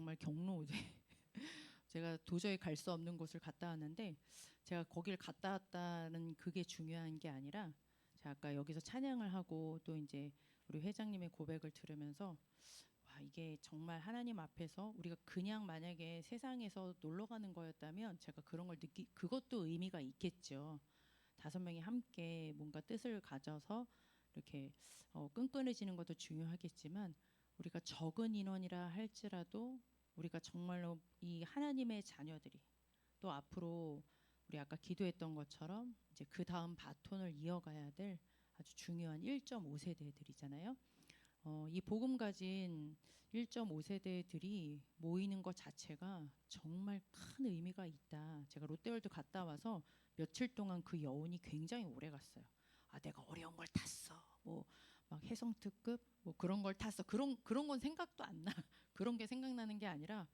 정말 경로 제가 도저히 갈 수 없는 곳을 갔다 왔는데 제가 거길 갔다 왔다는 그게 중요한 게 아니라 제가 아까 여기서 찬양을 하고 또 이제 우리 회장님의 고백을 들으면서 와 이게 정말 하나님 앞에서 우리가 그냥 만약에 세상에서 놀러 가는 거였다면 제가 그런 걸 그것도 의미가 있겠죠. 5명이 함께 뭔가 뜻을 가져서 이렇게 끈끈해지는 것도 중요하겠지만 우리가 적은 인원이라 할지라도 우리가 정말로 이 하나님의 자녀들이 또 앞으로 우리 아까 기도했던 것처럼 이제 그 다음 바톤을 이어가야 될 아주 중요한 1.5세대들이잖아요. 이 복음 가진 1.5세대들이 모이는 것 자체가 정말 큰 의미가 있다. 제가 롯데월드 갔다 와서 며칠 동안 그 여운이 굉장히 오래 갔어요. 아, 내가 어려운 걸 탔어. 뭐 막 해성 특급 뭐 그런 걸 탔어. 그런 건 생각도 안 나. 그런 게 생각나는 게 아니라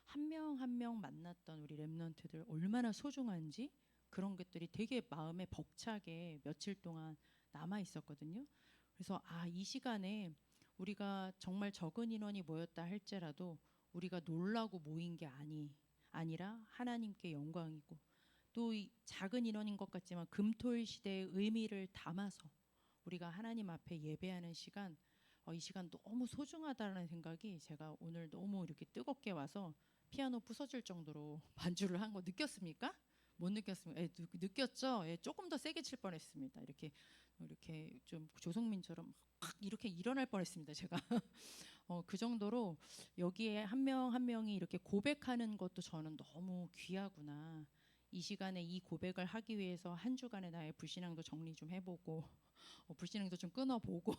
한 명 한 명 만났던 우리 랩런트들 얼마나 소중한지 그런 것들이 되게 마음에 벅차게 며칠 동안 남아 있었거든요. 그래서 이 시간에 우리가 정말 적은 인원이 모였다 할지라도 우리가 놀라고 모인 게 아니라 하나님께 영광이고 또 이 작은 인원인 것 같지만 금토일 시대의 의미를 담아서 우리가 하나님 앞에 예배하는 시간 이 시간 너무 소중하다는 생각이 제가 오늘 너무 이렇게 뜨겁게 와서 피아노 부서질 정도로 반주를 한 거 느꼈습니까? 못 느꼈습니까? 느꼈죠? 조금 더 세게 칠 뻔했습니다. 이렇게 좀 조성민처럼 확 이렇게 일어날 뻔했습니다. 제가 그 정도로 여기에 한 명 한 명이 이렇게 고백하는 것도 저는 너무 귀하구나. 이 시간에 이 고백을 하기 위해서 한 주간의 나의 불신앙도 정리 좀 해보고 불신앙도 좀 끊어보고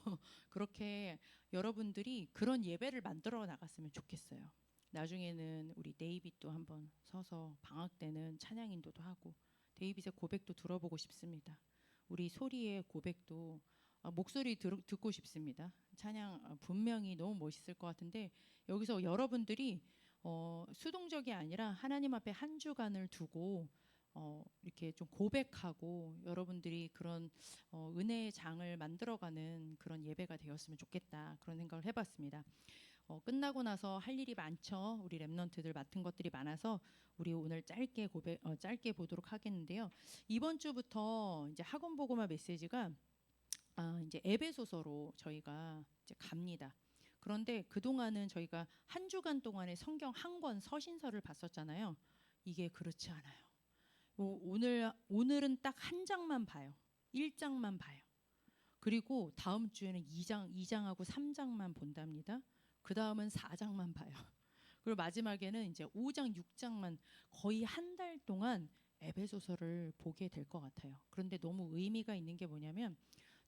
그렇게 여러분들이 그런 예배를 만들어 나갔으면 좋겠어요. 나중에는 우리 데이빗도 한번 서서 방학 때는 찬양 인도도 하고 데이빗의 고백도 들어보고 싶습니다. 우리 소리의 고백도 목소리 듣고 싶습니다. 찬양 분명히 너무 멋있을 것 같은데 여기서 여러분들이 수동적이 아니라 하나님 앞에 한 주간을 두고 이렇게 좀 고백하고 여러분들이 그런 은혜의 장을 만들어가는 그런 예배가 되었으면 좋겠다 그런 생각을 해봤습니다. 끝나고 나서 할 일이 많죠. 우리 랩런트들 맡은 것들이 많아서 우리 오늘 짧게 보도록 하겠는데요. 이번 주부터 이제 학원 보고마 메시지가 이제 에베소서로 저희가 이제 갑니다. 그런데 그 동안은 저희가 한 주간 동안에 성경 한 권 서신서를 봤었잖아요. 이게 그렇지 않아요. 오늘은 딱 한 장만 봐요. 1장만 봐요. 그리고 다음 주에는 2장하고 3장만 본답니다. 그 다음은 4장만 봐요. 그리고 마지막에는 이제 5장, 6장만 거의 한 달 동안 에베소서를 보게 될 것 같아요. 그런데 너무 의미가 있는 게 뭐냐면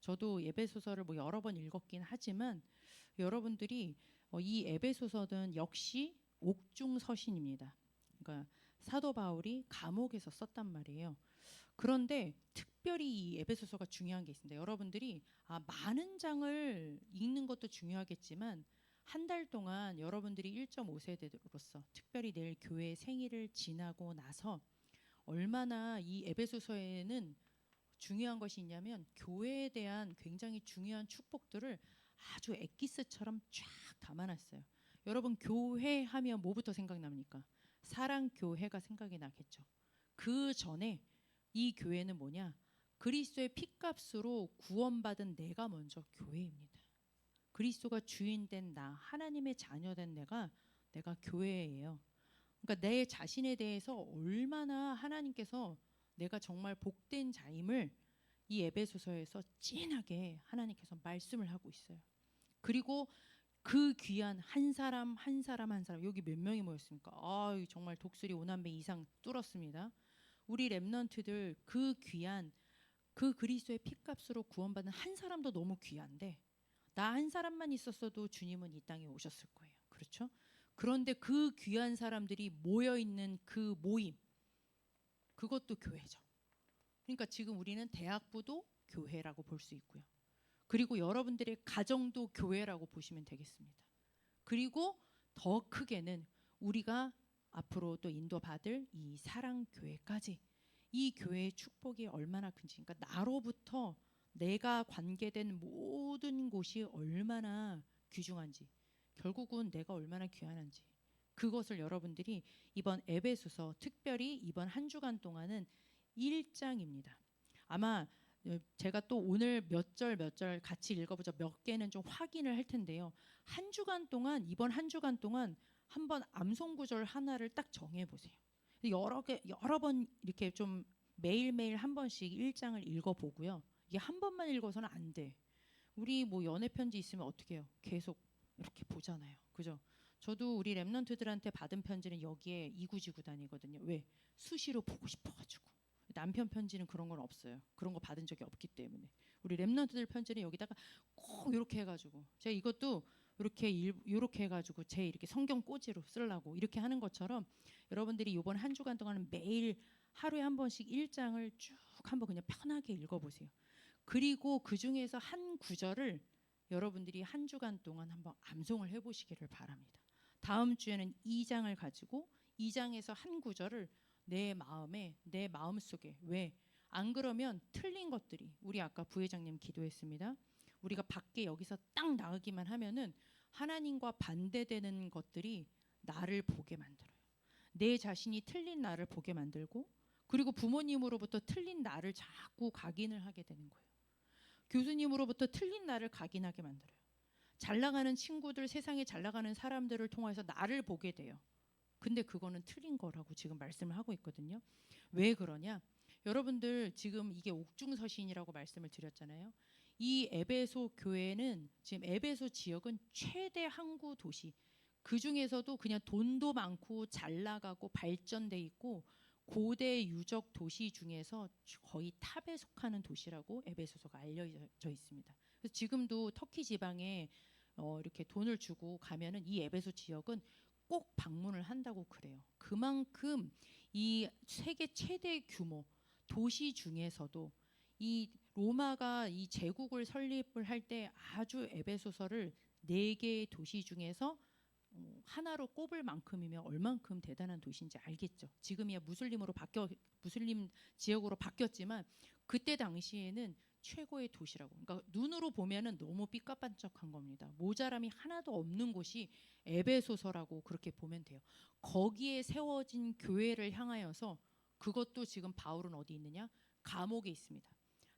저도 에베소서를 뭐 여러 번 읽었긴 하지만 여러분들이 이 에베소서는 역시 옥중 서신입니다. 그러니까 사도 바울이 감옥에서 썼단 말이에요. 그런데 특별히 이 에베소서가 중요한 게 있습니다. 여러분들이 많은 장을 읽는 것도 중요하겠지만 한 달 동안 여러분들이 1.5세대로서 특별히 내일 교회 생일을 지나고 나서 얼마나 이 에베소서에는 중요한 것이 있냐면 교회에 대한 굉장히 중요한 축복들을 아주 엑기스처럼 쫙 담아놨어요. 여러분 교회 하면 뭐부터 생각납니까? 사랑교회가 생각이 나겠죠. 그 전에 이 교회는 뭐냐? 그리스도의 피값으로 구원받은 내가 먼저 교회입니다. 그리스도가 주인된 나, 하나님의 자녀된 내가 교회예요. 그러니까 내 자신에 대해서 얼마나 하나님께서 내가 정말 복된 자임을 이 에베소서에서 진하게 하나님께서 말씀을 하고 있어요. 그리고 그 귀한 한 사람 한 사람 한 사람 여기 몇 명이 모였습니까? 정말 독수리 5남매 이상 뚫었습니다. 우리 랩런트들 그 귀한 그 그리스도의 피값으로 구원받은 한 사람도 너무 귀한데 나 한 사람만 있었어도 주님은 이 땅에 오셨을 거예요. 그렇죠? 그런데 그 귀한 사람들이 모여 있는 그 모임 그것도 교회죠. 그러니까 지금 우리는 대학부도 교회라고 볼 수 있고요. 그리고 여러분들의 가정도 교회라고 보시면 되겠습니다. 그리고 더 크게는 우리가 앞으로 또 인도받을 이 사랑교회까지 이 교회의 축복이 얼마나 큰지 그러니까 나로부터 내가 관계된 모든 곳이 얼마나 귀중한지 결국은 내가 얼마나 귀한지 그것을 여러분들이 이번 에베소서 특별히 이번 한 주간 동안은 1장입니다. 아마 제가 또 오늘 몇 절 같이 읽어보자 몇 개는 좀 확인을 할 텐데요. 한 주간 동안 이번 한 주간 동안 한번 암송 구절 하나를 딱 정해 보세요. 여러 번 이렇게 좀 매일매일 한 번씩 1장을 읽어보고요. 이게 한 번만 읽어서는 안 돼. 우리 뭐 연애 편지 있으면 어떻게 해요? 계속 이렇게 보잖아요. 그죠? 저도 우리 랩런트들한테 받은 편지는 여기에 이구지구 다니거든요. 왜? 수시로 보고 싶어가지고. 남편 편지는 그런 건 없어요. 그런 거 받은 적이 없기 때문에. 우리 랩런트들 편지는 여기다가 꼭 이렇게 해가지고 제가 이것도 이렇게 해가지고 제 이렇게 성경 꼬지로 쓰려고 이렇게 하는 것처럼 여러분들이 이번 한 주간 동안은 매일 하루에 한 번씩 1장을 쭉 한번 그냥 편하게 읽어보세요. 그리고 그 중에서 한 구절을 여러분들이 한 주간 동안 한번 암송을 해보시기를 바랍니다. 다음 주에는 2장을 가지고 2장에서 한 구절을 내 마음에 내 마음속에 왜? 안 그러면 틀린 것들이 우리 아까 부회장님 기도했습니다. 우리가 밖에 여기서 딱 나가기만 하면은 하나님과 반대되는 것들이 나를 보게 만들어요. 내 자신이 틀린 나를 보게 만들고 그리고 부모님으로부터 틀린 나를 자꾸 각인을 하게 되는 거예요. 교수님으로부터 틀린 나를 각인하게 만들어요. 잘 나가는 친구들, 세상에 잘 나가는 사람들을 통해서 나를 보게 돼요. 근데 그거는 틀린 거라고 지금 말씀을 하고 있거든요. 왜 그러냐? 여러분들 지금 이게 옥중서신이라고 말씀을 드렸잖아요. 이 에베소 교회는 지금 에베소 지역은 최대 항구 도시. 그 중에서도 그냥 돈도 많고 잘 나가고 발전돼 있고 고대 유적 도시 중에서 거의 탑에 속하는 도시라고 에베소서가 알려져 있습니다. 그래서 지금도 터키 지방에 이렇게 돈을 주고 가면은 이 에베소 지역은 꼭 방문을 한다고 그래요. 그만큼 이 세계 최대 규모 도시 중에서도 이 로마가 이 제국을 설립을 할 때 아주 에베소서를 4개의 도시 중에서 하나로 꼽을 만큼이면 얼만큼 대단한 도시인지 알겠죠. 지금이야 무슬림 지역으로 바뀌었지만 그때 당시에는 최고의 도시라고. 그러니까 눈으로 보면은 너무 삐까뻔쩍한 겁니다. 모자람이 하나도 없는 곳이 에베소서라고 그렇게 보면 돼요. 거기에 세워진 교회를 향하여서 그것도 지금 바울은 어디 있느냐? 감옥에 있습니다.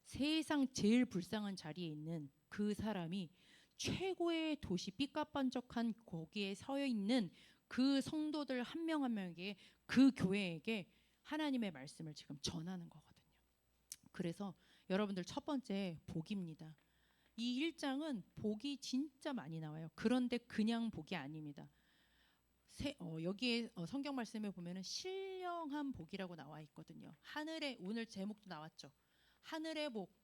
세상 제일 불쌍한 자리에 있는 그 사람이 최고의 도시 삐까뻔쩍한 거기에 서 있는 그 성도들 한 명 한 명에게 그 교회에게 하나님의 말씀을 지금 전하는 거거든요. 그래서 여러분들 첫 번째 복입니다. 이 1장은 복이 진짜 많이 나와요. 그런데 그냥 복이 아닙니다. 여기에 성경 말씀에 보면은 신령한 복이라고 나와 있거든요. 하늘의 오늘 제목도 나왔죠. 하늘의 복.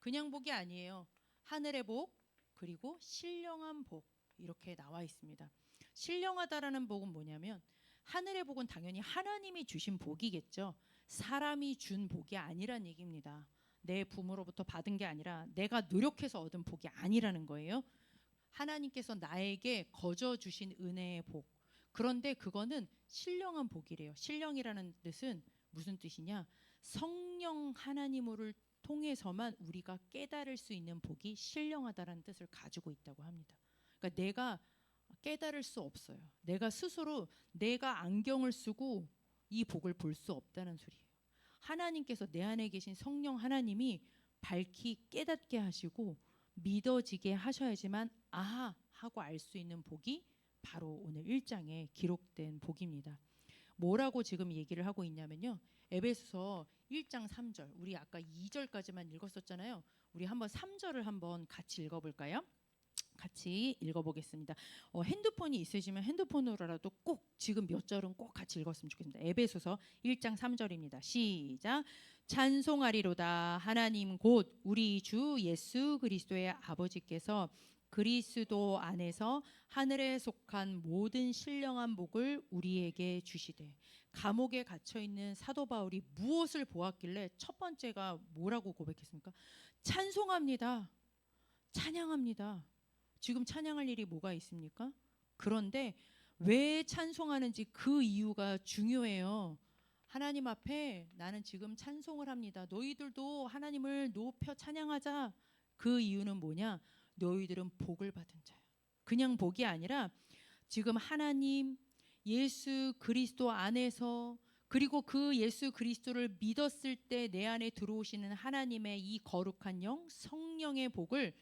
그냥 복이 아니에요. 하늘의 복 그리고 신령한 복 이렇게 나와 있습니다. 신령하다라는 복은 뭐냐면 하늘의 복은 당연히 하나님이 주신 복이겠죠. 사람이 준 복이 아니란 얘기입니다. 내 부모로부터 받은 게 아니라 내가 노력해서 얻은 복이 아니라는 거예요. 하나님께서 나에게 거저 주신 은혜의 복. 그런데 그거는 신령한 복이래요. 신령이라는 뜻은 무슨 뜻이냐? 성령 하나님을 통해서만 우리가 깨달을 수 있는 복이 신령하다라는 뜻을 가지고 있다고 합니다. 그러니까 내가 깨달을 수 없어요. 내가 스스로 내가 안경을 쓰고 이 복을 볼 수 없다는 소리예요. 하나님께서 내 안에 계신 성령 하나님이 밝히 깨닫게 하시고 믿어지게 하셔야지만 아하 하고 알 수 있는 복이 바로 오늘 1장에 기록된 복입니다. 뭐라고 지금 얘기를 하고 있냐면요. 에베소서 1장 3절. 우리 아까 2절까지만 읽었었잖아요. 우리 한번 3절을 한번 같이 읽어볼까요? 같이 읽어보겠습니다. 핸드폰이 있으시면 핸드폰으로라도 꼭 지금 몇 절은 꼭 같이 읽었으면 좋겠습니다. 에베소서 1장 3절입니다. 시작. 찬송하리로다 하나님 곧 우리 주 예수 그리스도의 아버지께서 그리스도 안에서 하늘에 속한 모든 신령한 복을 우리에게 주시되. 감옥에 갇혀 있는 사도 바울이 무엇을 보았길래 첫 번째가 뭐라고 고백했습니까? 찬송합니다. 찬양합니다. 지금 찬양할 일이 뭐가 있습니까? 그런데 왜 찬송하는지 그 이유가 중요해요. 하나님 앞에 나는 지금 찬송을 합니다. 너희들도 하나님을 높여 찬양하자. 그 이유는 뭐냐? 너희들은 복을 받은 자야. 그냥 복이 아니라 지금 하나님 예수 그리스도 안에서, 그리고 그 예수 그리스도를 믿었을 때 내 안에 들어오시는 하나님의 이 거룩한 영, 성령의 복을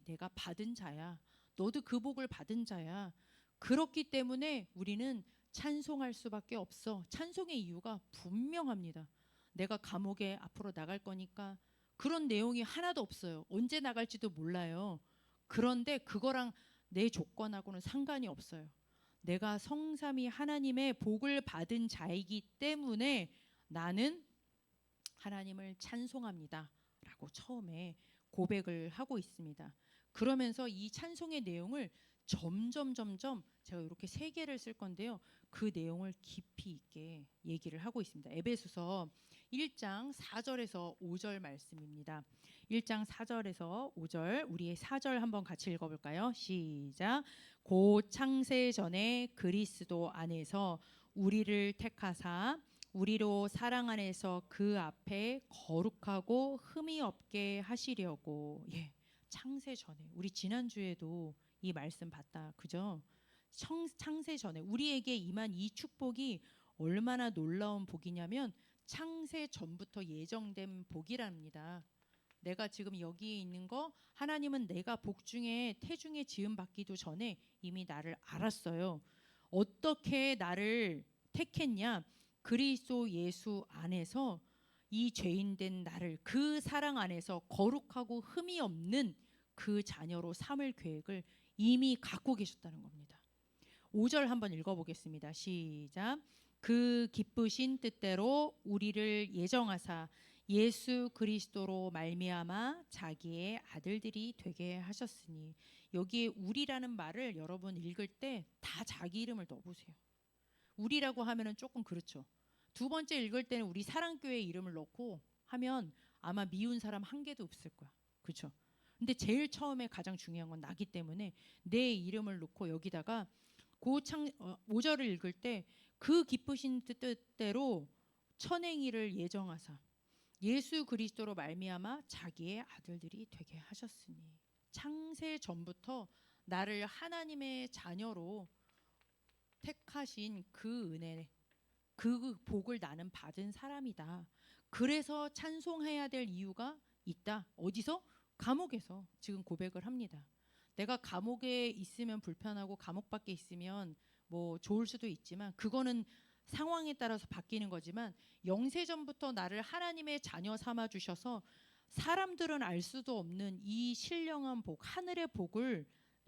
내가 받은 자야. 너도 그 복을 받은 자야. 그렇기 때문에 우리는 찬송할 수밖에 없어. 찬송의 이유가 분명합니다. 내가 감옥에 앞으로 나갈 거니까 그런 내용이 하나도 없어요. 언제 나갈지도 몰라요. 그런데 그거랑 내 조건하고는 상관이 없어요. 내가 성삼위 하나님의 복을 받은 자이기 때문에 나는 하나님을 찬송합니다 라고 처음에 고백을 하고 있습니다. 그러면서 이 찬송의 내용을 점점 제가 이렇게 세 개를 쓸 건데요, 그 내용을 깊이 있게 얘기를 하고 있습니다. 에베소서 1장 4절에서 5절 말씀입니다. 1장 4절에서 5절, 우리의 4절 한번 같이 읽어볼까요? 시작. 곧 창세 전에 그리스도 안에서 우리를 택하사 우리로 사랑 안에서 그 앞에 거룩하고 흠이 없게 하시려고. 예, 창세 전에. 우리 지난주에도 이 말씀 봤다, 그죠? 창세 전에 우리에게 임한 이 축복이 얼마나 놀라운 복이냐면 창세 전부터 예정된 복이랍니다. 내가 지금 여기에 있는 거, 하나님은 내가 복중에 태중에 지음 받기도 전에 이미 나를 알았어요. 어떻게 나를 택했냐? 그리스도 예수 안에서 이 죄인된 나를 그 사랑 안에서 거룩하고 흠이 없는 그 자녀로 삼을 계획을 이미 갖고 계셨다는 겁니다. 5절 한번 읽어보겠습니다. 시작. 그 기쁘신 뜻대로 우리를 예정하사 예수 그리스도로 말미암아 자기의 아들들이 되게 하셨으니, 여기에 우리라는 말을 여러분 읽을 때 다 자기 이름을 넣어보세요. 우리라고 하면은 조금 그렇죠. 두 번째 읽을 때는 우리 사랑교회 이름을 넣고 하면 아마 미운 사람 한 개도 없을 거야. 그렇죠? 근데 제일 처음에 가장 중요한 건 나기 때문에 내 이름을 넣고 여기다가 5절을 읽을 때 그 기쁘신 뜻대로 천행이를 예정하사 예수 그리스도로 말미암아 자기의 아들들이 되게 하셨으니, 창세 전부터 나를 하나님의 자녀로 택하신 그 은혜, 그 복을 나는 받은 사람이다. 그래서 찬송해야 될 이유가 있다. 어디서? 감옥에서 지금 고백을 합니다. 내가 감옥에 있으면 불편하고 감옥 밖에 있으면 뭐 좋을 수도 있지만 그거는 상황에 따라서 바뀌는 거지만, 영세전부터 나를 하나님의 자녀 삼아 주셔서 사람들은 알 수도 없는 이 신령한 복, 하늘의 복을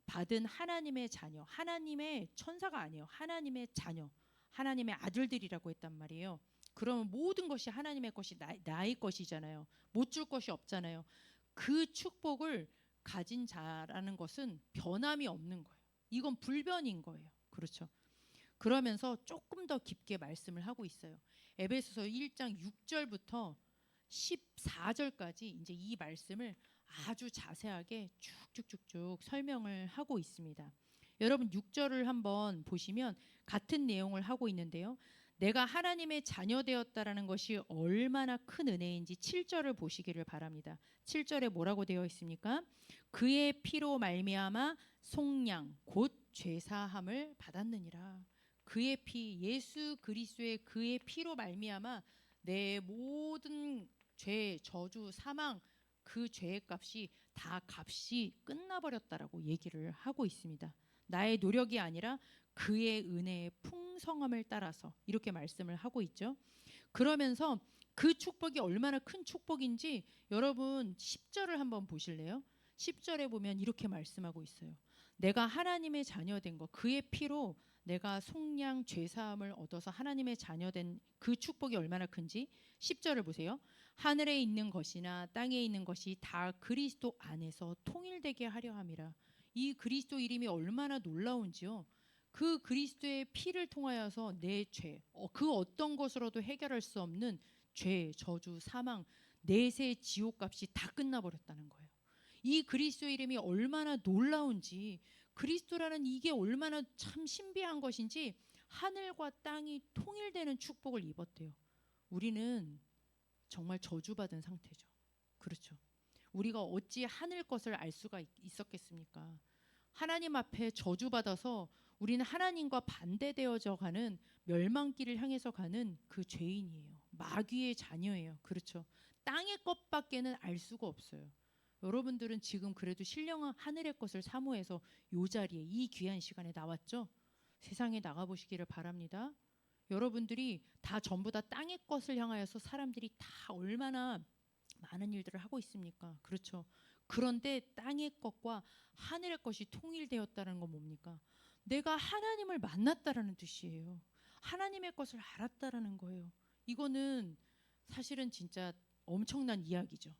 받은 하나님의 자녀, 하나님의 천사가 아니에요. 하나님의 자녀, 하나님의 아들들이라고 했단 말이에요. 그러면 모든 것이 하나님의 것이 나의 것이잖아요. 못 줄 것이 없잖아요. 그 축복을 가진 자라는 것은 변함이 없는 거예요. 이건 불변인 거예요. 그렇죠? 그러면서 조금 더 깊게 말씀을 하고 있어요. 에베소서 1장 6절부터 14절까지 이제 이 말씀을 아주 자세하게 쭉쭉쭉쭉 설명을 하고 있습니다. 여러분 6절을 한번 보시면 같은 내용을 하고 있는데요, 내가 하나님의 자녀 되었다라는 것이 얼마나 큰 은혜인지 7절을 보시기를 바랍니다. 7절에 뭐라고 되어 있습니까? 그의 피로 말미암아 속량 곧 죄사함을 받았느니라. 그의 피, 예수 그리스도의 그의 피로 말미암아 내 모든 죄, 저주, 사망, 그 죄의 값이 다 값이 끝나버렸다라고 얘기를 하고 있습니다. 나의 노력이 아니라 그의 은혜의 풍성함을 따라서 이렇게 말씀을 하고 있죠. 그러면서 그 축복이 얼마나 큰 축복인지 여러분 10절을 한번 보실래요? 10절에 보면 이렇게 말씀하고 있어요. 내가 하나님의 자녀된 것, 그의 피로 내가 속량 죄사함을 얻어서 하나님의 자녀된 그 축복이 얼마나 큰지 10절을 보세요. 하늘에 있는 것이나 땅에 있는 것이 다 그리스도 안에서 통일되게 하려 함이라. 이 그리스도 이름이 얼마나 놀라운지요. 그 그리스도의 피를 통하여서 내 죄, 그 어떤 것으로도 해결할 수 없는 죄, 저주, 사망, 내세 지옥값이 다 끝나버렸다는 거예요. 이 그리스도 이름이 얼마나 놀라운지, 그리스도라는 이게 얼마나 참 신비한 것인지 하늘과 땅이 통일되는 축복을 입었대요. 우리는 정말 저주받은 상태죠. 그렇죠. 우리가 어찌 하늘 것을 알 수가 있었겠습니까? 하나님 앞에 저주받아서 우리는 하나님과 반대되어져 가는 멸망길을 향해서 가는 그 죄인이에요. 마귀의 자녀예요. 그렇죠. 땅의 것밖에는 알 수가 없어요. 여러분들은 지금 그래도 신령한 하늘의 것을 사모해서 이 자리에 이 귀한 시간에 나왔죠. 세상에 나가보시기를 바랍니다. 여러분들이 다 전부 다 땅의 것을 향하여서 사람들이 다 얼마나 많은 일들을 하고 있습니까? 그렇죠. 그런데 땅의 것과 하늘의 것이 통일되었다는 건 뭡니까? 내가 하나님을 만났다라는 뜻이에요. 하나님의 것을 알았다라는 거예요. 이거는 사실은 진짜 엄청난 이야기죠.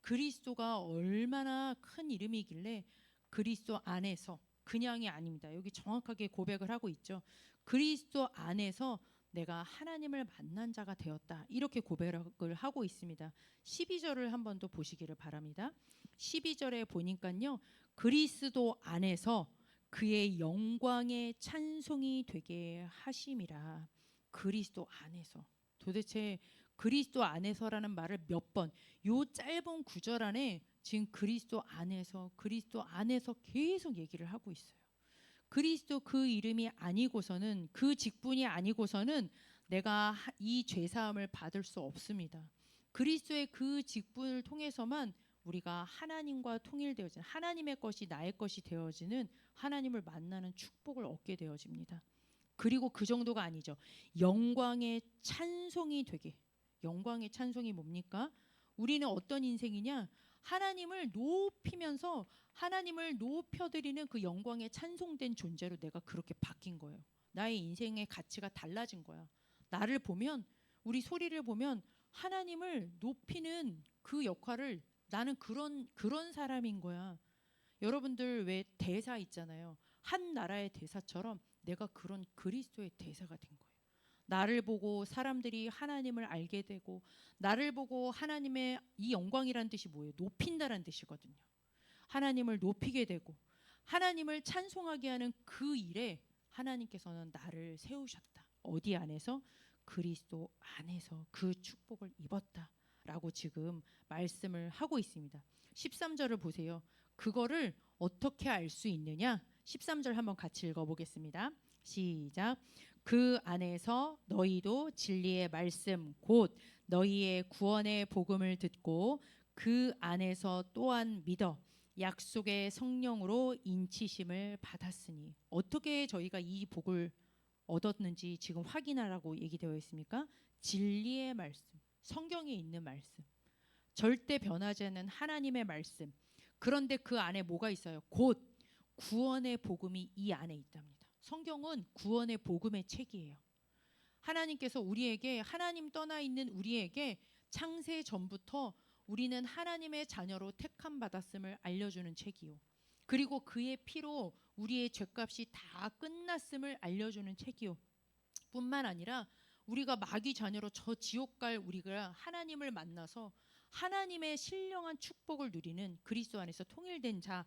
그리스도가 얼마나 큰 이름이길래 그리스도 안에서, 그냥이 아닙니다. 여기 정확하게 고백을 하고 있죠. 그리스도 안에서 내가 하나님을 만난 자가 되었다. 이렇게 고백을 하고 있습니다. 12절을 한 번 더 보시기를 바랍니다. 12절에 보니까요. 그리스도 안에서 그의 영광의 찬송이 되게 하심이라. 그리스도 안에서. 도대체 그리스도 안에서라는 말을 몇 번, 요 짧은 구절 안에 지금 그리스도 안에서 계속 얘기를 하고 있어요. 그리스도 그 이름이 아니고서는, 그 직분이 아니고서는 내가 이 죄사함을 받을 수 없습니다. 그리스도의 그 직분을 통해서만 우리가 하나님과 통일되어지는, 하나님의 것이 나의 것이 되어지는, 하나님을 만나는 축복을 얻게 되어집니다. 그리고 그 정도가 아니죠. 영광의 찬송이 되게. 영광의 찬송이 뭡니까? 우리는 어떤 인생이냐? 하나님을 높이면서 하나님을 높여드리는 그 영광의 찬송된 존재로 내가 그렇게 바뀐 거예요. 나의 인생의 가치가 달라진 거야. 나를 보면, 우리 소리를 보면 하나님을 높이는 그 역할을, 나는 그런 사람인 거야. 여러분들 왜 대사 있잖아요. 한 나라의 대사처럼 내가 그런 그리스도의 대사가 된 거예요. 나를 보고 사람들이 하나님을 알게 되고, 나를 보고 하나님의 이 영광이란 뜻이 뭐예요? 높인다란 뜻이거든요. 하나님을 높이게 되고 하나님을 찬송하게 하는 그 일에 하나님께서는 나를 세우셨다. 어디 안에서? 그리스도 안에서 그 축복을 입었다라고 지금 말씀을 하고 있습니다. 13절을 보세요. 그거를 어떻게 알 수 있느냐? 13절 한번 같이 읽어보겠습니다. 시작. 그 안에서 너희도 진리의 말씀 곧 너희의 구원의 복음을 듣고 그 안에서 또한 믿어 약속의 성령으로 인치심을 받았으니. 어떻게 저희가 이 복을 얻었는지 지금 확인하라고 얘기되어 있습니까? 진리의 말씀, 성경에 있는 말씀, 절대 변하지 않는 하나님의 말씀. 그런데 그 안에 뭐가 있어요? 곧 구원의 복음이 이 안에 있답니다. 성경은 구원의 복음의 책이에요. 하나님께서 우리에게, 하나님 떠나 있는 우리에게 창세 전부터 우리는 하나님의 자녀로 택함 받았음을 알려주는 책이요. 그리고 그의 피로 우리의 죄값이 다 끝났음을 알려주는 책이요. 뿐만 아니라 우리가 마귀 자녀로 저 지옥 갈 우리가 하나님을 만나서 하나님의 신령한 축복을 누리는 그리스도 안에서 통일된 자,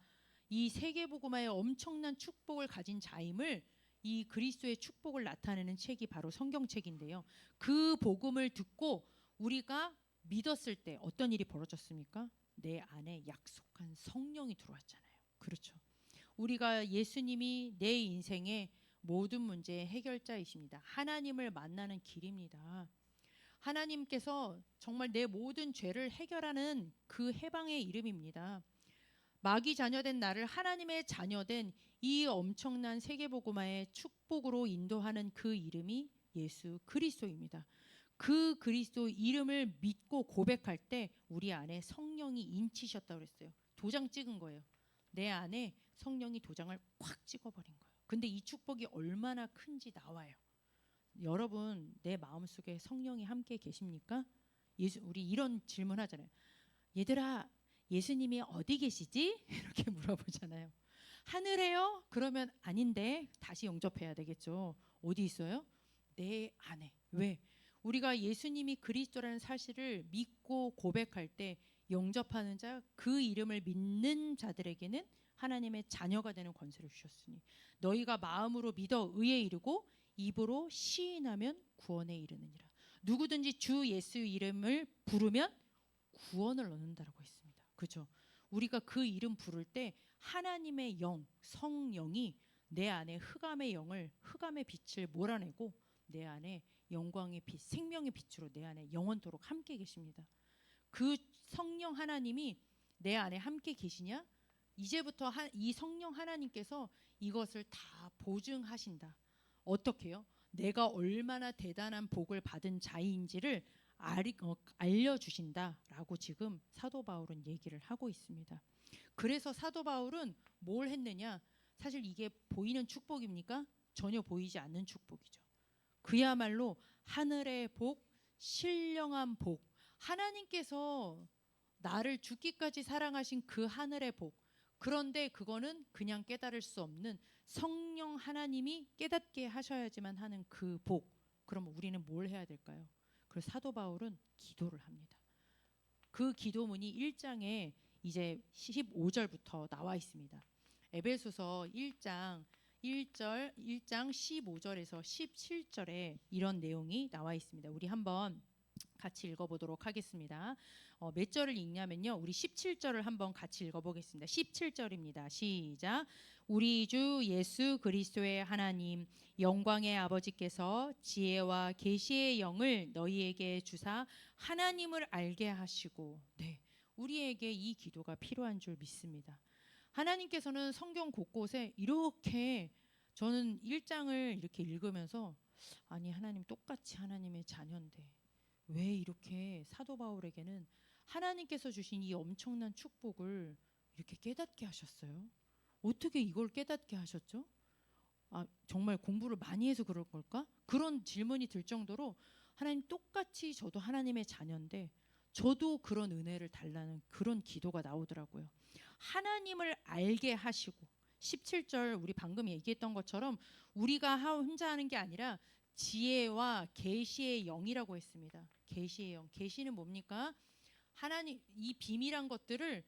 이 세계복음화의 엄청난 축복을 가진 자임을, 이 그리스도의 축복을 나타내는 책이 바로 성경책인데요. 그 복음을 듣고 우리가 믿었을 때 어떤 일이 벌어졌습니까? 내 안에 약속한 성령이 들어왔잖아요. 그렇죠. 우리가 예수님이 내 인생의 모든 문제의 해결자이십니다. 하나님을 만나는 길입니다. 하나님께서 정말 내 모든 죄를 해결하는 그 해방의 이름입니다. 마귀 자녀된 나를 하나님의 자녀된 이 엄청난 세계복음화의 축복으로 인도하는 그 이름이 예수 그리스도입니다. 그 그리스도 이름을 믿고 고백할 때 우리 안에 성령이 인치셨다고 그랬어요. 도장 찍은 거예요. 내 안에 성령이 도장을 꽉 찍어버린 거예요. 근데 이 축복이 얼마나 큰지 나와요. 여러분, 내 마음속에 성령이 함께 계십니까? 우리 이런 질문 하잖아요. 얘들아, 예수님이 어디 계시지? 이렇게 물어보잖아요. 하늘에요? 그러면 아닌데 다시 영접해야 되겠죠. 어디 있어요? 내 안에. 왜? 우리가 예수님이 그리스도라는 사실을 믿고 고백할 때 영접하는 자, 그 이름을 믿는 자들에게는 하나님의 자녀가 되는 권세를 주셨으니 너희가 마음으로 믿어 의에 이르고 입으로 시인하면 구원에 이르느니라. 누구든지 주 예수 이름을 부르면 구원을 얻는다라고 했습니다. 그렇죠? 우리가 그 이름 부를 때 하나님의 영, 성령이 내 안에 흑암의 영을, 흑암의 빛을 몰아내고 내 안에 영광의 빛, 생명의 빛으로 내 안에 영원토록 함께 계십니다. 그 성령 하나님이 내 안에 함께 계시냐? 이제부터 이 성령 하나님께서 이것을 다 보증하신다. 어떻게요? 내가 얼마나 대단한 복을 받은 자인지를 알려주신다라고 지금 사도 바울은 얘기를 하고 있습니다. 그래서 사도 바울은 뭘 했느냐? 사실 이게 보이는 축복입니까? 전혀 보이지 않는 축복이죠. 그야말로 하늘의 복, 신령한 복, 하나님께서 나를 죽기까지 사랑하신 그 하늘의 복. 그런데 그거는 그냥 깨달을 수 없는 성령 하나님이 깨닫게 하셔야지만 하는 그 복. 그럼 우리는 뭘 해야 될까요? 그래서 사도 바울은 기도를 합니다. 그 기도문이 1장에 이제 15절부터 나와 있습니다. 에베소서 1장 15절에서 17절에 이런 내용이 나와 있습니다. 우리 한번 같이 읽어보도록 하겠습니다. 몇 절을 읽냐면요, 우리 17절을 한번 같이 읽어보겠습니다. 17절입니다. 시작. 우리 주 예수 그리스도의 하나님 영광의 아버지께서 지혜와 계시의 영을 너희에게 주사 하나님을 알게 하시고, 네, 우리에게 이 기도가 필요한 줄 믿습니다. 하나님께서는 성경 곳곳에 이렇게, 저는 1장을 이렇게 읽으면서 아니 하나님 똑같이 하나님의 자녀인데 왜 이렇게 사도 바울에게는 하나님께서 주신 이 엄청난 축복을 이렇게 깨닫게 하셨어요? 어떻게 이걸 깨닫게 하셨죠? 정말 공부를 많이 해서 그럴 걸까? 그런 질문이 들 정도로 하나님 똑같이 저도 하나님의 자녀인데 저도 그런 은혜를 달라는 그런 기도가 나오더라고요. 하나님을 알게 하시고, 17절 우리 방금 얘기했던 것처럼 우리가 혼자 하는 게 아니라 지혜와 계시의 영이라고 했습니다. 계시의 영. 계시는 뭡니까? 하나님, 이 비밀한 것들을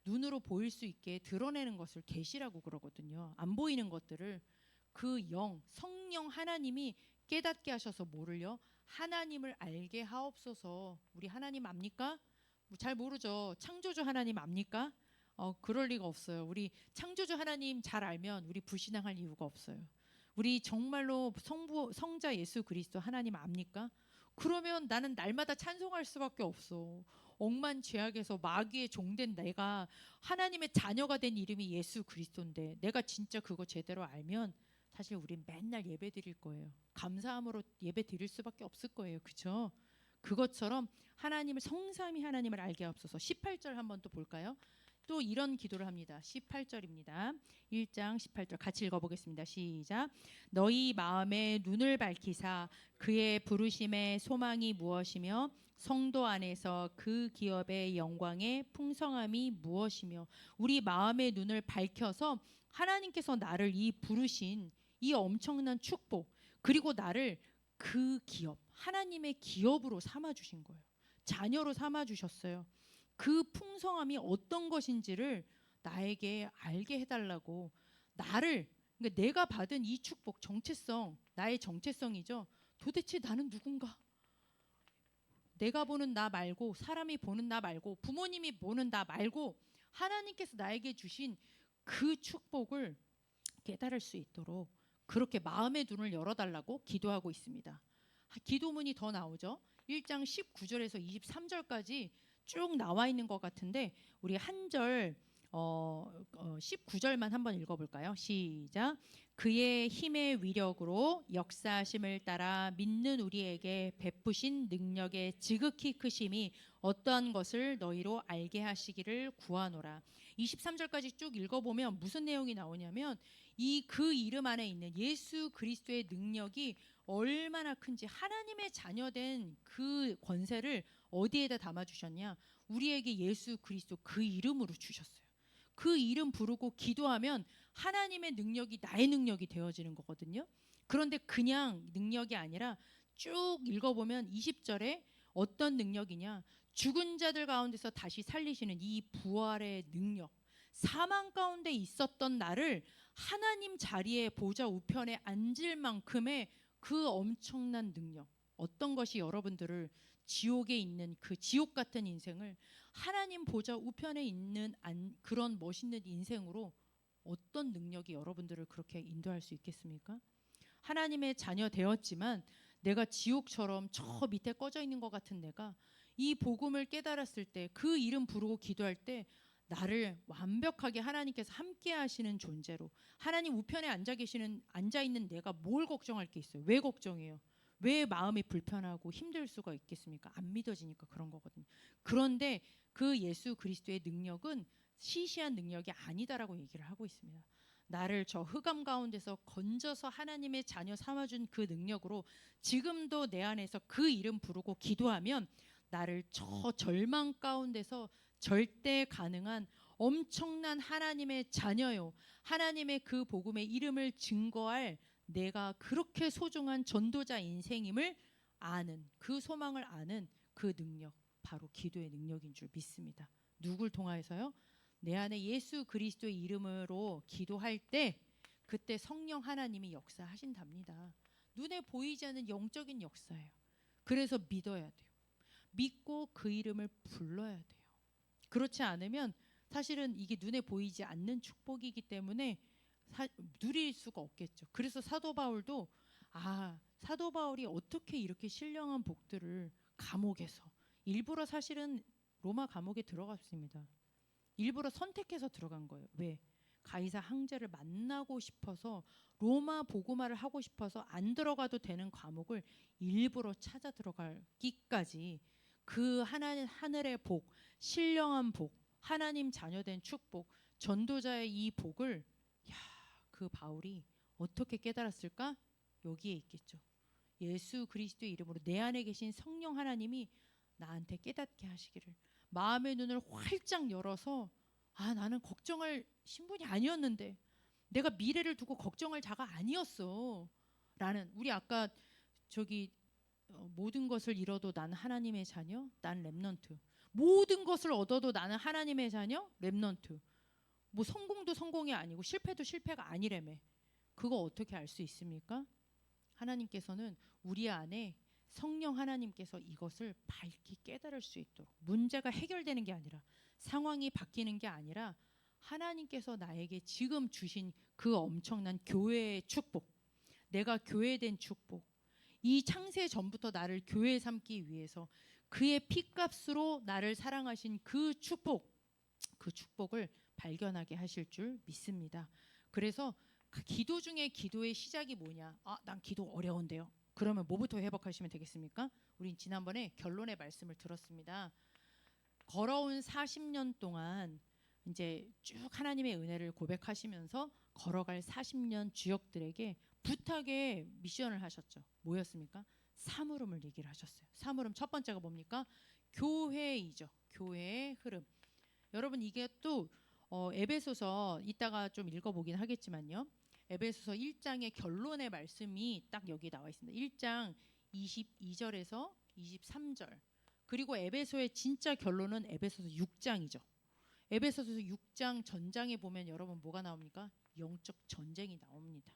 눈으로 보일 수 있게 드러내는 것을 계시라고 그러거든요. 안 보이는 것들을 그 영, 성령 하나님이 깨닫게 하셔서 뭐를요? 하나님을 알게 하옵소서. 우리 하나님 압니까? 잘 모르죠. 창조주 하나님 압니까? 그럴 리가 없어요. 우리 창조주 하나님 잘 알면 우리 불신앙할 이유가 없어요. 우리 정말로 성자 예수 그리스도 하나님 압니까? 그러면 나는 날마다 찬송할 수밖에 없어. 억만 죄악에서 마귀의 종된 내가 하나님의 자녀가 된 이름이 예수 그리스도인데 내가 진짜 그거 제대로 알면 사실 우린 맨날 예배 드릴 거예요. 감사함으로 예배 드릴 수밖에 없을 거예요. 그렇죠? 그것처럼 하나님을, 성삼위 하나님을 알게 하옵소서. 18절 한번 또 볼까요? 또 이런 기도를 합니다. 18절입니다. 1장 18절 같이 읽어보겠습니다. 시작. 너희 마음의 눈을 밝히사 그의 부르심의 소망이 무엇이며 성도 안에서 그 기업의 영광의 풍성함이 무엇이며. 우리 마음의 눈을 밝혀서 하나님께서 나를 이 부르신 이 엄청난 축복, 그리고 나를 그 기업, 하나님의 기업으로 삼아주신 거예요. 자녀로 삼아주셨어요. 그 풍성함이 어떤 것인지를 나에게 알게 해달라고. 나를, 그러니까 내가 받은 이 축복, 정체성, 나의 정체성이죠. 도대체 나는 누군가? 내가 보는 나 말고, 사람이 보는 나 말고, 부모님이 보는 나 말고 하나님께서 나에게 주신 그 축복을 깨달을 수 있도록 그렇게 마음의 눈을 열어달라고 기도하고 있습니다. 기도문이 더 나오죠. 1장 19절에서 23절까지 쭉 나와 있는 것 같은데 우리 한 절 19절만 한번 읽어볼까요? 시작. 그의 힘의 위력으로 역사하심을 따라 믿는 우리에게 베푸신 능력의 지극히 크심이 어떠한 것을 너희로 알게 하시기를 구하노라. 23절까지 쭉 읽어보면 무슨 내용이 나오냐면 그 이름 안에 있는 예수 그리스도의 능력이 얼마나 큰지, 하나님의 자녀된 그 권세를 어디에다 담아주셨냐? 우리에게 예수 그리스도 그 이름으로 주셨어요. 그 이름 부르고 기도하면 하나님의 능력이 나의 능력이 되어지는 거거든요. 그런데 그냥 능력이 아니라 쭉 읽어보면 20절에 어떤 능력이냐? 죽은 자들 가운데서 다시 살리시는 이 부활의 능력. 사망 가운데 있었던 나를 하나님 자리에 보좌 우편에 앉을 만큼의 그 엄청난 능력. 어떤 것이 여러분들을 지옥에 있는 그 지옥 같은 인생을 하나님 보좌 우편에 있는 그런 멋있는 인생으로 어떤 능력이 여러분들을 그렇게 인도할 수 있겠습니까? 하나님의 자녀 되었지만 내가 지옥처럼 저 밑에 꺼져 있는 것 같은 내가 이 복음을 깨달았을 때 그 이름 부르고 기도할 때 나를 완벽하게 하나님께서 함께 하시는 존재로 하나님 우편에 앉아 있는 내가 뭘 걱정할 게 있어요? 왜 걱정해요? 왜 마음이 불편하고 힘들 수가 있겠습니까? 안 믿어지니까 그런 거거든요. 그런데 그 예수 그리스도의 능력은 시시한 능력이 아니다라고 얘기를 하고 있습니다. 나를 저 흑암 가운데서 건져서 하나님의 자녀 삼아준 그 능력으로 지금도 내 안에서 그 이름 부르고 기도하면 나를 저 절망 가운데서 절대 가능한 엄청난 하나님의 자녀요. 하나님의 그 복음의 이름을 증거할 내가 그렇게 소중한 전도자 인생임을 아는 그 소망을 아는 그 능력 바로 기도의 능력인 줄 믿습니다. 누굴 통하여서요? 내 안에 예수 그리스도의 이름으로 기도할 때 그때 성령 하나님이 역사하신답니다. 눈에 보이지 않는 영적인 역사예요. 그래서 믿어야 돼요. 믿고 그 이름을 불러야 돼요. 그렇지 않으면 사실은 이게 눈에 보이지 않는 축복이기 때문에 누릴 수가 없겠죠. 그래서 사도 바울도 사도 바울이 어떻게 이렇게 신령한 복들을 감옥에서 일부러 사실은 로마 감옥에 들어갔습니다. 일부러 선택해서 들어간 거예요. 왜? 가이사 황제를 만나고 싶어서 로마 복음화를 하고 싶어서 안 들어가도 되는 감옥을 일부러 찾아 들어가기까지 그 하늘의 복, 신령한 복, 하나님 자녀된 축복, 전도자의 이 복을 그 바울이 어떻게 깨달았을까? 여기에 있겠죠. 예수 그리스도의 이름으로 내 안에 계신 성령 하나님이 나한테 깨닫게 하시기를 마음의 눈을 활짝 열어서 나는 걱정할 신분이 아니었는데 내가 미래를 두고 걱정할 자가 아니었어 라는 우리 아까 모든 것을 잃어도 나는 하나님의 자녀, 난 렘넌트. 모든 것을 얻어도 나는 하나님의 자녀, 렘넌트. 뭐 성공도 성공이 아니고 실패도 실패가 아니라며. 그거 어떻게 알 수 있습니까? 하나님께서는 우리 안에 성령 하나님께서 이것을 밝히 깨달을 수 있도록 문제가 해결되는 게 아니라 상황이 바뀌는 게 아니라 하나님께서 나에게 지금 주신 그 엄청난 교회의 축복, 내가 교회된 축복, 이 창세 전부터 나를 교회 삼기 위해서 그의 피값으로 나를 사랑하신 그 축복을 발견하게 하실 줄 믿습니다. 그래서 기도 중에 기도의 시작이 뭐냐? 난 기도 어려운데요. 그러면 뭐부터 회복하시면 되겠습니까? 우린 지난번에 결론의 말씀을 들었습니다. 걸어온 40년 동안 이제 쭉 하나님의 은혜를 고백하시면서 걸어갈 40년 주역들에게 부탁의 미션을 하셨죠. 뭐였습니까? 사물음을 얘기를 하셨어요. 사물음 첫 번째가 뭡니까? 교회이죠. 교회의 흐름. 여러분 이게 또 에베소서 이따가 좀 읽어보긴 하겠지만요. 에베소서 1장의 결론의 말씀이 딱 여기 나와 있습니다. 1장 22절에서 23절. 그리고 에베소의 진짜 결론은 에베소서 6장이죠. 에베소서 6장 전장에 보면 여러분 뭐가 나옵니까? 영적 전쟁이 나옵니다.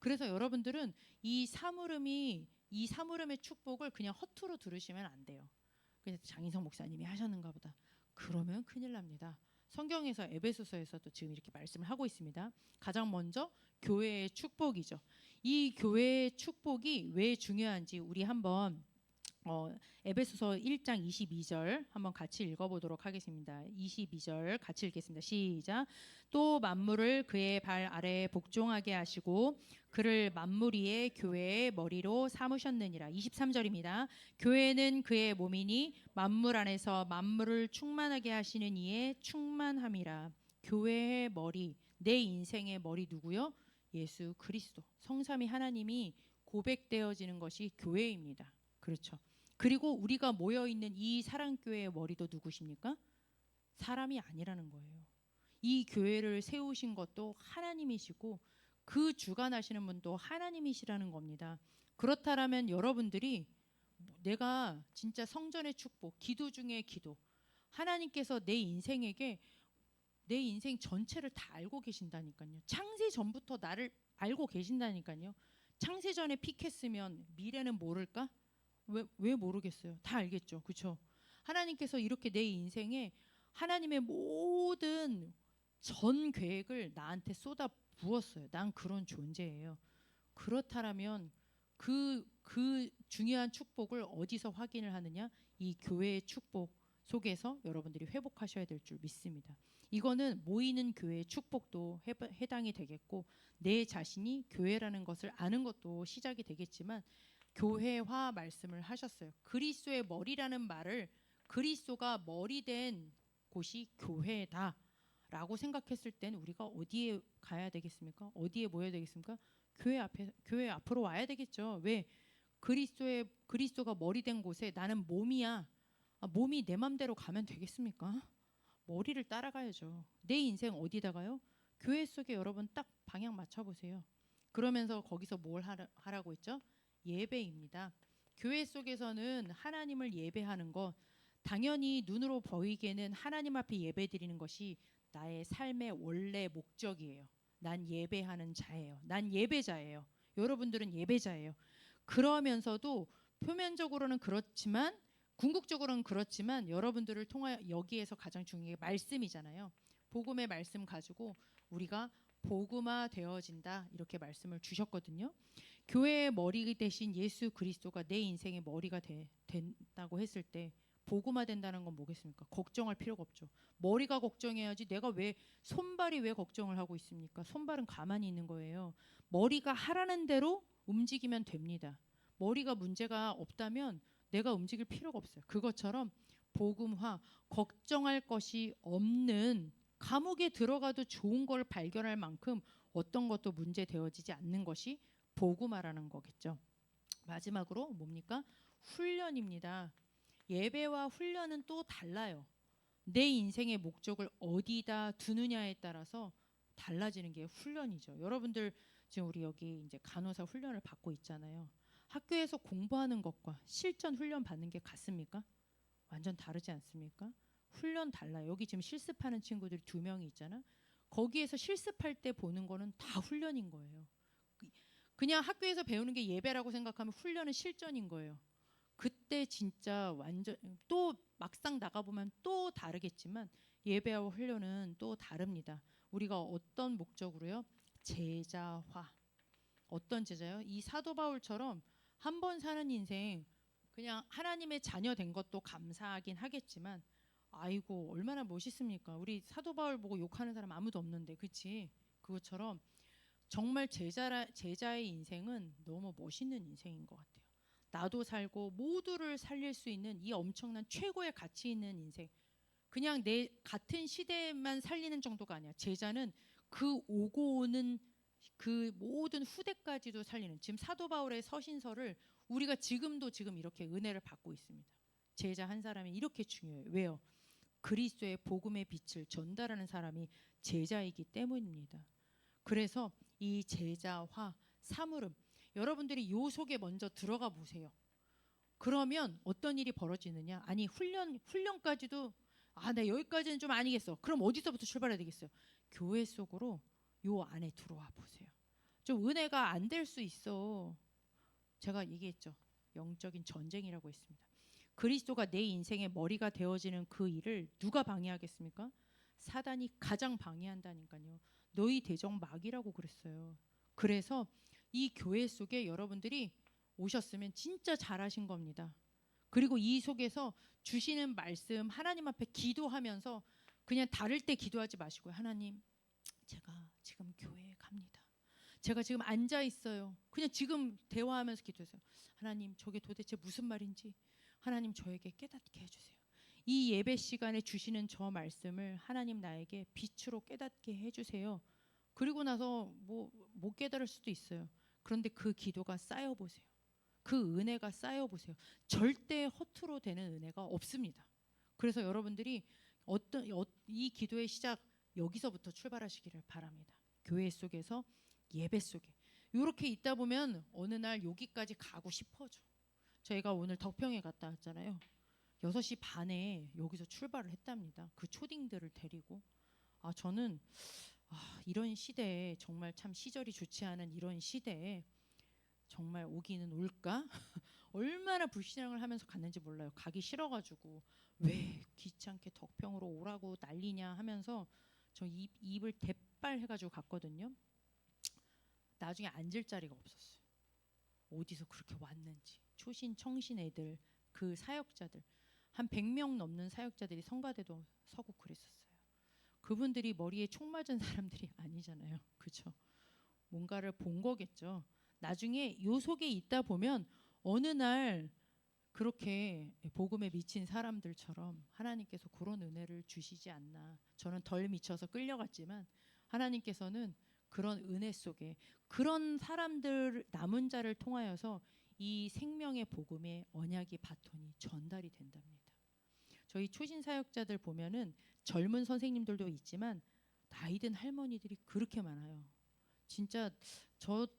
그래서 여러분들은 이 사물음의 축복을 그냥 허투루 들으시면 안 돼요. 그래서 장인성 목사님이 하셨는가 보다. 그러면 큰일 납니다. 성경에서 에베소서에서도 지금 이렇게 말씀을 하고 있습니다. 가장 먼저 교회의 축복이죠. 이 교회의 축복이 왜 중요한지 우리 한번 에베소서 1장 22절 한번 같이 읽어보도록 하겠습니다. 22절 같이 읽겠습니다. 시작. 또 만물을 그의 발 아래에 복종하게 하시고 그를 만물 위에 교회의 머리로 삼으셨느니라. 23절입니다. 교회는 그의 몸이니 만물 안에서 만물을 충만하게 하시는 이의 충만함이라. 교회의 머리, 내 인생의 머리 누구요? 예수 그리스도. 성삼위 하나님이 고백되어지는 것이 교회입니다. 그렇죠. 그리고 우리가 모여있는 이 사랑교회의 머리도 누구십니까? 사람이 아니라는 거예요. 이 교회를 세우신 것도 하나님이시고 그 주관하시는 분도 하나님이시라는 겁니다. 그렇다면 여러분들이 내가 진짜 성전의 축복, 기도 중에 기도, 하나님께서 내 인생에게 내 인생 전체를 다 알고 계신다니까요. 창세 전부터 나를 알고 계신다니까요. 창세 전에 픽했으면 미래는 모를까? 왜 모르겠어요? 다 알겠죠. 그렇죠? 하나님께서 이렇게 내 인생에 하나님의 모든 전 계획을 나한테 쏟아 부었어요. 난 그런 존재예요. 그렇다면 그 중요한 축복을 어디서 확인을 하느냐? 이 교회의 축복 속에서 여러분들이 회복하셔야 될 줄 믿습니다. 이거는 모이는 교회의 축복도 해당이 되겠고 내 자신이 교회라는 것을 아는 것도 시작이 되겠지만 교회화 말씀을 하셨어요. 그리스도의 머리라는 말을 그리스도가 머리 된 곳이 교회다 라고 생각했을 땐 우리가 어디에 가야 되겠습니까? 어디에 모여야 되겠습니까? 교회 앞으로 와야 되겠죠. 왜? 그리스도가 머리 된 곳에 나는 몸이야. 몸이 내 맘대로 가면 되겠습니까? 머리를 따라가야죠. 내 인생 어디다가요? 교회 속에 여러분 딱 방향 맞춰보세요. 그러면서 거기서 뭘 하라고 했죠? 예배입니다. 교회 속에서는 하나님을 예배하는 것, 당연히 눈으로 보이기에는 하나님 앞에 예배드리는 것이 나의 삶의 원래 목적이에요. 난 예배하는 자예요. 난 예배자예요. 여러분들은 예배자예요. 그러면서도 표면적으로는 그렇지만 궁극적으로는 그렇지만 여러분들을 통하여 여기에서 가장 중요한 게 말씀이잖아요. 복음의 말씀 가지고 우리가 복음화 되어진다 이렇게 말씀을 주셨거든요. 교회의 머리 대신 예수 그리스도가 내 인생의 머리가 된다고 했을 때 복음화 된다는 건 뭐겠습니까? 걱정할 필요가 없죠. 머리가 걱정해야지 내가 왜 손발이 왜 걱정을 하고 있습니까? 손발은 가만히 있는 거예요. 머리가 하라는 대로 움직이면 됩니다. 머리가 문제가 없다면 내가 움직일 필요가 없어요. 그것처럼 복음화, 걱정할 것이 없는 감옥에 들어가도 좋은 걸 발견할 만큼 어떤 것도 문제 되어지지 않는 것이 복음화라는 거겠죠. 마지막으로 뭡니까? 훈련입니다. 예배와 훈련은 또 달라요. 내 인생의 목적을 어디다 두느냐에 따라서 달라지는 게 훈련이죠. 여러분들 지금 우리 여기 이제 간호사 훈련을 받고 있잖아요. 학교에서 공부하는 것과 실전 훈련 받는 게 같습니까? 완전 다르지 않습니까? 훈련 달라요. 여기 지금 실습하는 친구들이 2명이 있잖아. 거기에서 실습할 때 보는 거는 다 훈련인 거예요. 그냥 학교에서 배우는 게 예배라고 생각하면 훈련은 실전인 거예요. 그때 진짜 완전 또 막상 나가보면 또 다르겠지만 예배와 훈련은 또 다릅니다. 우리가 어떤 목적으로요? 제자화. 어떤 제자요? 이 사도 바울처럼 한 번 사는 인생 그냥 하나님의 자녀 된 것도 감사하긴 하겠지만 아이고 얼마나 멋있습니까? 우리 사도 바울 보고 욕하는 사람 아무도 없는데 그치? 그것처럼 정말 제자의 인생은 너무 멋있는 인생인 것 같아요. 나도 살고 모두를 살릴 수 있는 이 엄청난 최고의 가치 있는 인생. 그냥 내 같은 시대만 살리는 정도가 아니야. 제자는 그 오고 오는 그 모든 후대까지도 살리는 지금 사도 바울의 서신서를 우리가 지금 이렇게 은혜를 받고 있습니다. 제자 한 사람이 이렇게 중요해요. 왜요? 그리스도의 복음의 빛을 전달하는 사람이 제자이기 때문입니다. 그래서 이 제자화 사물음 여러분들이 요 속에 먼저 들어가 보세요. 그러면 어떤 일이 벌어지느냐? 아니 훈련까지도 나 여기까지는 좀 아니겠어. 그럼 어디서부터 출발해야 되겠어요? 교회 속으로 요 안에 들어와 보세요. 좀 은혜가 안 될 수 있어. 제가 얘기했죠. 영적인 전쟁이라고 했습니다. 그리스도가 내 인생의 머리가 되어지는 그 일을 누가 방해하겠습니까? 사단이 가장 방해한다니까요. 너희 대적막이라고 그랬어요. 그래서 이 교회 속에 여러분들이 오셨으면 진짜 잘하신 겁니다. 그리고 이 속에서 주시는 말씀 하나님 앞에 기도하면서 그냥 다를 때 기도하지 마시고요. 하나님, 제가 지금 교회에 갑니다. 제가 지금 앉아 있어요. 그냥 지금 대화하면서 기도하세요. 하나님, 저게 도대체 무슨 말인지 하나님 저에게 깨닫게 해주세요. 이 예배 시간에 주시는 저 말씀을 하나님 나에게 빛으로 깨닫게 해주세요. 그리고 나서 못 깨달을 수도 있어요. 그런데 그 기도가 쌓여 보세요. 그 은혜가 쌓여 보세요. 절대 허투루 되는 은혜가 없습니다. 그래서 여러분들이 이 기도의 시작 여기서부터 출발하시기를 바랍니다. 교회 속에서 예배 속에 이렇게 있다 보면 어느 날 여기까지 가고 싶어져. 저희가 오늘 덕평에 갔다 왔잖아요. 6시 반에 여기서 출발을 했답니다. 그 초딩들을 데리고. 저는 이런 시대에 정말 참 시절이 좋지 않은 이런 시대에 정말 오기는 올까? 얼마나 불신앙을 하면서 갔는지 몰라요. 가기 싫어가지고 왜 귀찮게 덕평으로 오라고 난리냐 하면서 저 입을 대빨 해가지고 갔거든요. 나중에 앉을 자리가 없었어요. 어디서 그렇게 왔는지. 초신 청신 애들, 그 사역자들, 한 100명 넘는 사역자들이 성가대도 서고 그랬었어요. 그분들이 머리에 총 맞은 사람들이 아니잖아요. 그죠? 뭔가를 본 거겠죠. 나중에 요 속에 있다 보면 어느 날 그렇게 복음에 미친 사람들처럼 하나님께서 그런 은혜를 주시지 않나. 저는 덜 미쳐서 끌려갔지만 하나님께서는 그런 은혜 속에 그런 사람들 남은 자를 통하여서 이 생명의 복음의 언약이 바톤이 전달이 된답니다. 저희 초신 사역자들 보면은 젊은 선생님들도 있지만 나이 든 할머니들이 그렇게 많아요. 진짜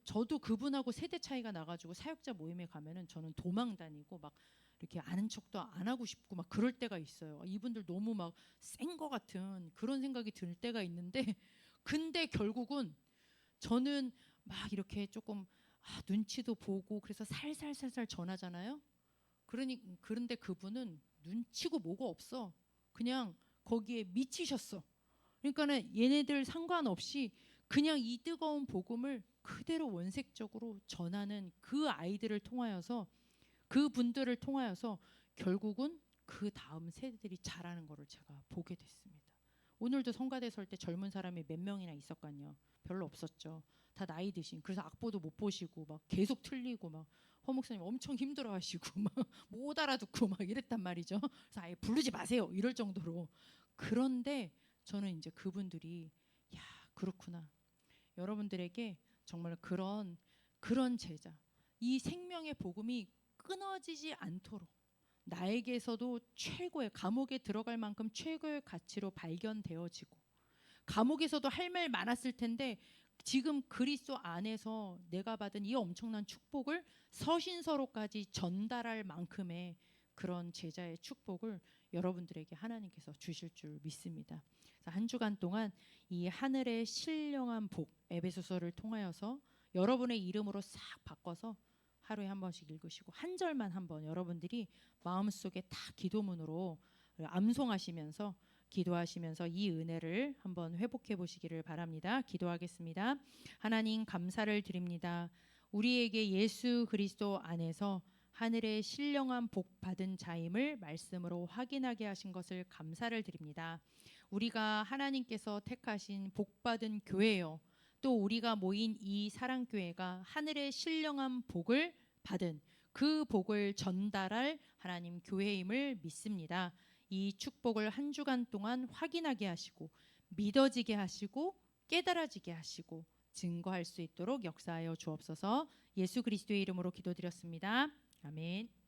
저도 그분하고 세대 차이가 나가지고 사역자 모임에 가면은 저는 도망 다니고 막 이렇게 아는 척도 안 하고 싶고 막 그럴 때가 있어요. 이분들 너무 막 센 거 같은 그런 생각이 들 때가 있는데 근데 결국은 저는 막 이렇게 조금 눈치도 보고 그래서 살살살살 전하잖아요. 그런데 그분은 눈치고 뭐고 없어. 그냥 거기에 미치셨어. 그러니까는 얘네들 상관없이 그냥 이 뜨거운 복음을 그대로 원색적으로 전하는 그 아이들을 통하여서 그 분들을 통하여서 결국은 그 다음 세대들이 자라는 것을 제가 보게 됐습니다. 오늘도 성가대 설 때 젊은 사람이 몇 명이나 있었거든요. 별로 없었죠. 다 나이 드신. 그래서 악보도 못 보시고 막 계속 틀리고 막 허 목사님 엄청 힘들어하시고 막 못 알아듣고 막 이랬단 말이죠. 그래서 아예 부르지 마세요 이럴 정도로. 그런데 저는 이제 그분들이 야 그렇구나. 여러분들에게 정말 그런 제자, 이 생명의 복음이 끊어지지 않도록 나에게서도 최고의 감옥에 들어갈 만큼 최고의 가치로 발견되어지고 감옥에서도 할 말 많았을 텐데 지금 그리스도 안에서 내가 받은 이 엄청난 축복을 서신서로까지 전달할 만큼의 그런 제자의 축복을 여러분들에게 하나님께서 주실 줄 믿습니다. 한 주간 동안 이 하늘의 신령한 복 에베소서를 통하여서 여러분의 이름으로 싹 바꿔서 하루에 한 번씩 읽으시고 한 절만 한번 여러분들이 마음속에 다 기도문으로 암송하시면서 기도하시면서 이 은혜를 한번 회복해 보시기를 바랍니다. 기도하겠습니다. 하나님 감사를 드립니다. 우리에게 예수 그리스도 안에서 하늘의 신령한 복 받은 자임을 말씀으로 확인하게 하신 것을 감사를 드립니다. 우리가 하나님께서 택하신 복 받은 교회요. 또 우리가 모인 이 사랑교회가 하늘의 신령한 복을 받은 그 복을 전달할 하나님 교회임을 믿습니다. 이 축복을 한 주간 동안 확인하게 하시고 믿어지게 하시고 깨달아지게 하시고 증거할 수 있도록 역사하여 주옵소서. 예수 그리스도의 이름으로 기도드렸습니다. 아멘.